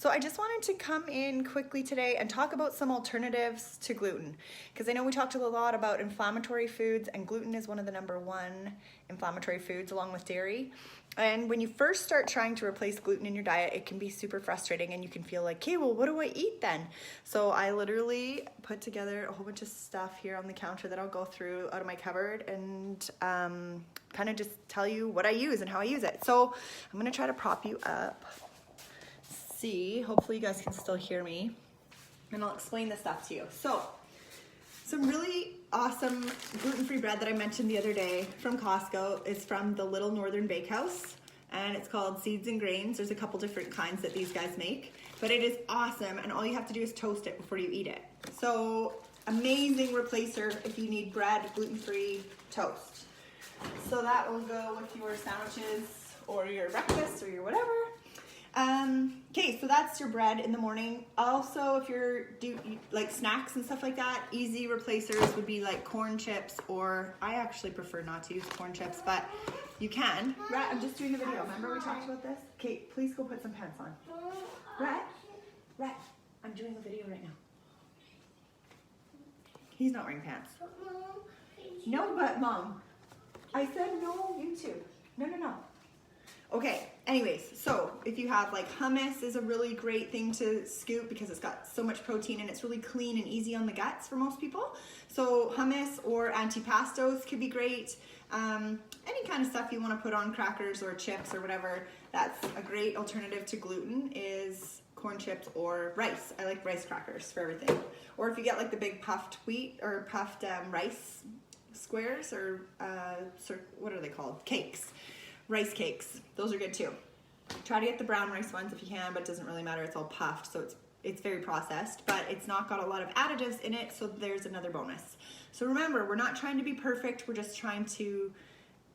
So I just wanted to come in quickly today and talk about some alternatives to gluten, because I know we talked a lot about inflammatory foods, and gluten is one of the #1 inflammatory foods along with dairy. And when you first start trying to replace gluten in your diet, it can be super frustrating and you can feel like, okay, well, what do I eat then? So I literally put together a whole bunch of stuff here on the counter that I'll go through out of my cupboard and kind of just tell you what I use and how I use it. So I'm gonna try to prop you up. See, hopefully you guys can still hear me, and I'll explain this stuff to you. So some really awesome gluten-free bread that I mentioned the other day from Costco is from the Little Northern Bakehouse, and it's called Seeds and Grains. There's a couple different kinds that these guys make, but it is awesome, and all you have to do is toast it before you eat it. So amazing replacer if you need bread, gluten-free toast. So that will go with your sandwiches or your breakfast or your whatever. Okay, so that's your bread in the morning. Also, if you're like snacks and stuff like that, easy replacers would be like corn chips, or I actually prefer not to use corn chips, but you can. Rhett, I'm just doing a video. Remember we talked about this? Okay, please go put some pants on. Rhett, I'm doing a video right now. He's not wearing pants. No, but Mom. I said no, YouTube. No. Okay, anyways, so if you have like hummus is a really great thing to scoop because it's got so much protein and it's really clean and easy on the guts for most people. So hummus or antipastos could be great. Any kind of stuff you want to put on crackers or chips or whatever, that's a great alternative to gluten is corn chips or rice. I like rice crackers for everything. Or if you get like the big puffed wheat or puffed rice squares or what are they called? Cakes. Rice cakes, those are good too. Try to get the brown rice ones if you can, but it doesn't really matter, it's all puffed, so it's very processed, but it's not got a lot of additives in it, so there's another bonus. So remember, we're not trying to be perfect, we're just trying to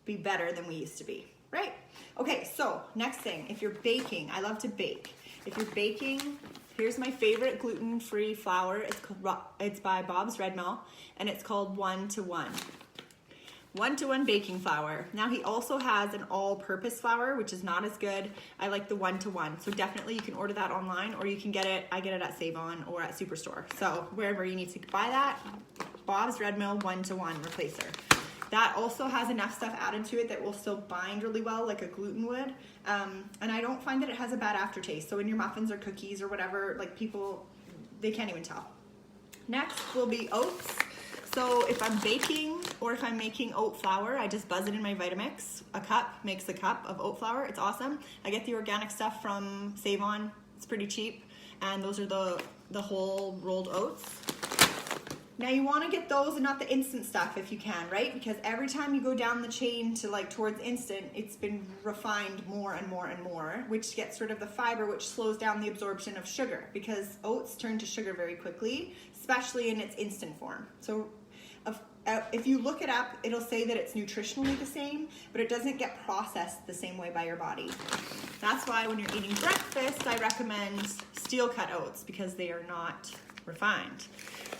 be better than we used to be, right? Okay, so next thing, if you're baking, I love to bake. If you're baking, here's my favorite gluten-free flour. It's by Bob's Red Mill, and it's called 1-to-1. 1-to-1 baking flour. Now he also has an all-purpose flour, which is not as good. I like the 1-to-1. So definitely you can order that online, or you can get it, I get it at Save-On or at Superstore. So wherever you need to buy that, Bob's Red Mill 1-to-1 replacer. That also has enough stuff added to it that will still bind really well like a gluten would. And I don't find that it has a bad aftertaste. So in your muffins or cookies or whatever, like people, they can't even tell. Next will be oats. So if I'm baking or if I'm making oat flour, I just buzz it in my Vitamix. A cup makes a cup of oat flour. It's awesome. I get the organic stuff from Save-On. It's pretty cheap. And those are the whole rolled oats. Now you want to get those and not the instant stuff if you can, right? Because every time you go down the chain to like towards instant, it's been refined more and more and more, which gets rid of the fiber, which slows down the absorption of sugar, because oats turn to sugar very quickly, especially in its instant form. So if you look it up, it'll say that it's nutritionally the same, but it doesn't get processed the same way by your body. That's why when you're eating breakfast, I recommend steel cut oats because they are not refined.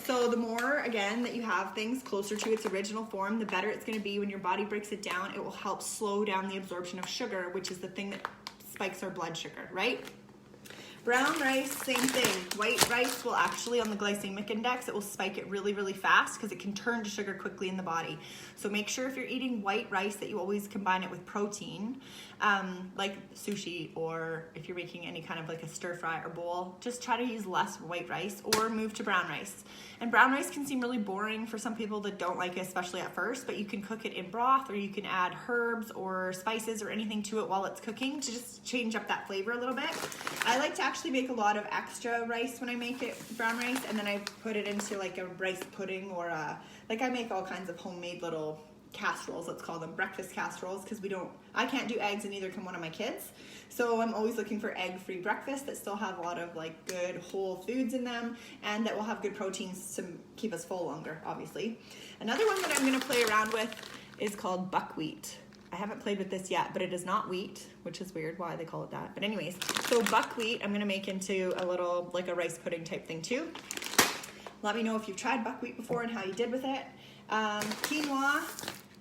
So the more, again, that you have things closer to its original form, the better it's going to be when your body breaks it down. It will help slow down the absorption of sugar, which is the thing that spikes our blood sugar, right? Brown rice, same thing. White rice will actually, on the glycemic index, it will spike it really, really fast because it can turn to sugar quickly in the body. So make sure if you're eating white rice that you always combine it with protein, like sushi, or if you're making any kind of like a stir fry or bowl, just try to use less white rice or move to brown rice. And brown rice can seem really boring for some people that don't like it, especially at first, but you can cook it in broth, or you can add herbs or spices or anything to it while it's cooking to just change up that flavor a little bit. I like to actually make a lot of extra rice when I make it brown rice, and then I put it into like a rice pudding, or like I make all kinds of homemade little casseroles, let's call them breakfast casseroles, because I can't do eggs and neither can one of my kids. So I'm always looking for egg-free breakfast that still have a lot of like good whole foods in them and that will have good proteins to keep us full longer, obviously. Another one that I'm going to play around with is called buckwheat. I haven't played with this yet, but it is not wheat, which is weird why they call it that. But anyways, so buckwheat I'm going to make into a little like a rice pudding type thing too. Let me know if you've tried buckwheat before and how you did with it. Quinoa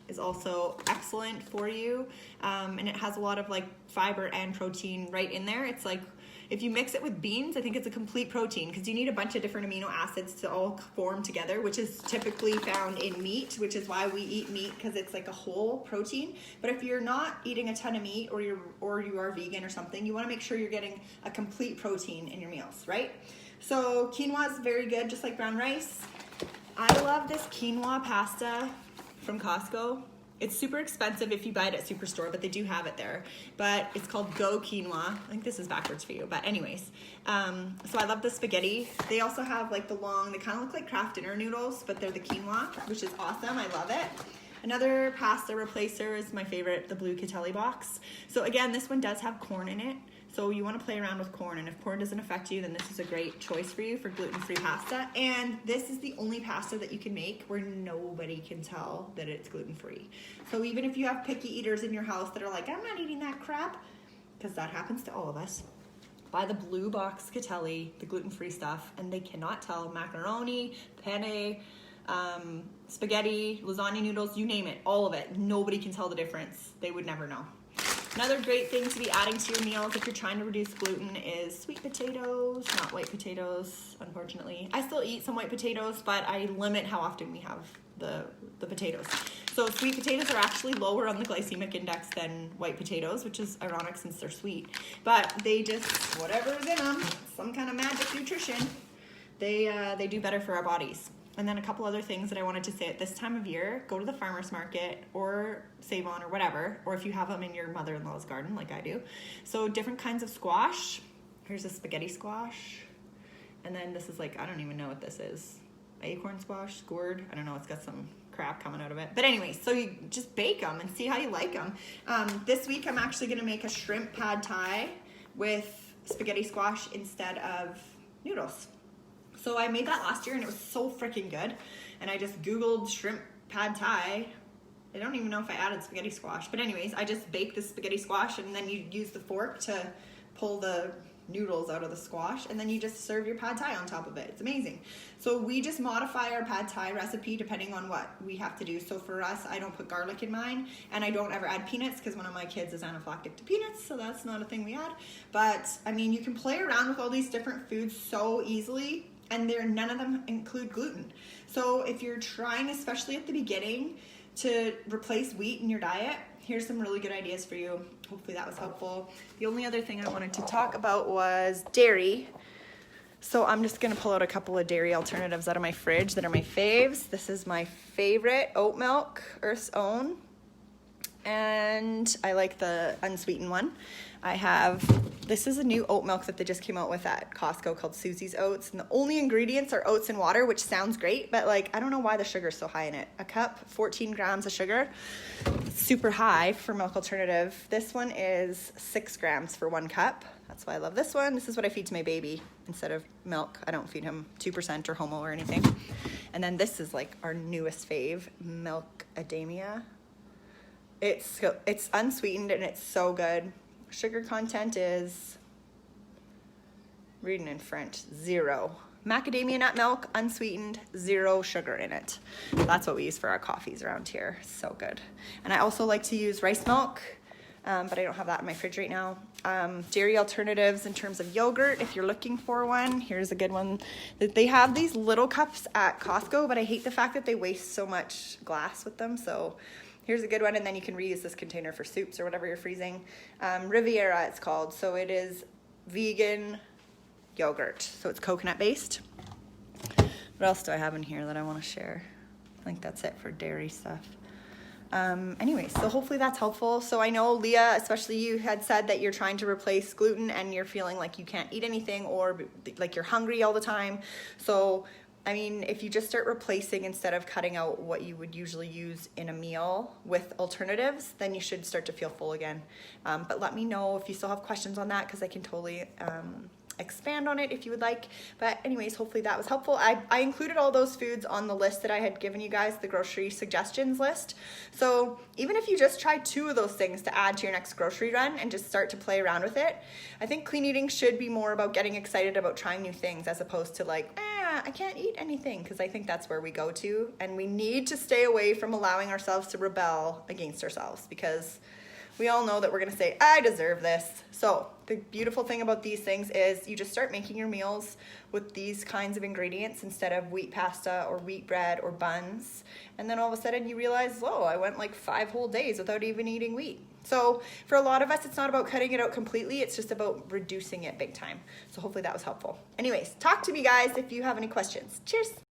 is also excellent for you, and it has a lot of like fiber and protein right in there. It's like If you mix it with beans, I think it's a complete protein because you need a bunch of different amino acids to all form together, which is typically found in meat, which is why we eat meat, because it's like a whole protein. But if you're not eating a ton of meat, or you are vegan or something, you want to make sure you're getting a complete protein in your meals, right? So quinoa is very good, just like brown rice. I love this quinoa pasta from Costco. It's super expensive if you buy it at Superstore, but they do have it there. But it's called Go Quinoa. I think this is backwards for you, but anyways. So I love the spaghetti. They also have like the long, they kind of look like Kraft Dinner noodles, but they're the quinoa, which is awesome. I love it. Another pasta replacer is my favorite, the Blue Catelli box. So again, this one does have corn in it. So you want to play around with corn, and if corn doesn't affect you, then this is a great choice for you for gluten-free pasta. And this is the only pasta that you can make where nobody can tell that it's gluten-free. So even if you have picky eaters in your house that are like, I'm not eating that crap, because that happens to all of us, buy the Blue Box Catelli, the gluten-free stuff, and they cannot tell macaroni, penne, spaghetti, lasagna noodles, you name it, all of it. Nobody can tell the difference. They would never know. Another great thing to be adding to your meals if you're trying to reduce gluten is sweet potatoes, not white potatoes, unfortunately. I still eat some white potatoes, but I limit how often we have the potatoes. So sweet potatoes are actually lower on the glycemic index than white potatoes, which is ironic since they're sweet. But they just, whatever's in them, some kind of magic nutrition, they do better for our bodies. And then a couple other things that I wanted to say at this time of year, go to the farmer's market or Save On or whatever, or if you have them in your mother-in-law's garden like I do. So different kinds of squash. Here's a spaghetti squash. And then this is like, I don't even know what this is. Acorn squash, gourd. I don't know, it's got some crap coming out of it. But anyways, so you just bake them and see how you like them. This week I'm actually gonna make a shrimp pad thai with spaghetti squash instead of noodles. So I made that last year and it was so freaking good. And I just Googled shrimp pad thai. I don't even know if I added spaghetti squash. But anyways, I just baked the spaghetti squash and then you use the fork to pull the noodles out of the squash. And then you just serve your pad thai on top of it. It's amazing. So we just modify our pad thai recipe depending on what we have to do. So for us, I don't put garlic in mine. And I don't ever add peanuts because one of my kids is anaphylactic to peanuts. So that's not a thing we add. But I mean, you can play around with all these different foods so easily. And none of them include gluten. So if you're trying, especially at the beginning, to replace wheat in your diet, here's some really good ideas for you. Hopefully that was helpful. The only other thing I wanted to talk about was dairy. So I'm just gonna pull out a couple of dairy alternatives out of my fridge that are my faves. This is my favorite, Oat Milk, Earth's Own. And I like the unsweetened one. This is a new oat milk that they just came out with at Costco called Susie's Oats. And the only ingredients are oats and water, which sounds great, but like, I don't know why the sugar's so high in it. A cup, 14 grams of sugar, super high for milk alternative. This one is 6 grams for 1 cup. That's why I love this one. This is what I feed to my baby instead of milk. I don't feed him 2% or Homo or anything. And then this is like our newest fave, Milkademia. It's unsweetened and it's so good. Sugar content is, reading in French, 0. Macadamia nut milk, unsweetened, 0 sugar in it. That's what we use for our coffees around here. So good. And I also like to use rice milk, but I don't have that in my fridge right now. Dairy alternatives in terms of yogurt, if you're looking for one, here's a good one. They have these little cups at Costco, but I hate the fact that they waste so much glass with them. So here's a good one, and then you can reuse this container for soups or whatever you're freezing. Riviera, it's called. So it is vegan yogurt. So it's coconut based. What else do I have in here that I want to share? I think that's it for dairy stuff. Anyways, so hopefully that's helpful. So I know Leah, especially you, had said that you're trying to replace gluten and you're feeling like you can't eat anything or like you're hungry all the time. So I mean, if you just start replacing instead of cutting out what you would usually use in a meal with alternatives, then you should start to feel full again. But let me know if you still have questions on that because I can totally expand on it if you would like. But anyways, hopefully that was helpful. I included all those foods on the list that I had given you guys, the grocery suggestions list. So even if you just try 2 of those things to add to your next grocery run and just start to play around with it, I think clean eating should be more about getting excited about trying new things as opposed to like, I can't eat anything, because I think that's where we go to, and we need to stay away from allowing ourselves to rebel against ourselves, because we all know that we're gonna say, I deserve this. So the beautiful thing about these things is you just start making your meals with these kinds of ingredients instead of wheat pasta or wheat bread or buns. And then all of a sudden you realize, oh, I went like 5 whole days without even eating wheat. So for a lot of us, it's not about cutting it out completely. It's just about reducing it big time. So hopefully that was helpful. Anyways, talk to me guys if you have any questions. Cheers.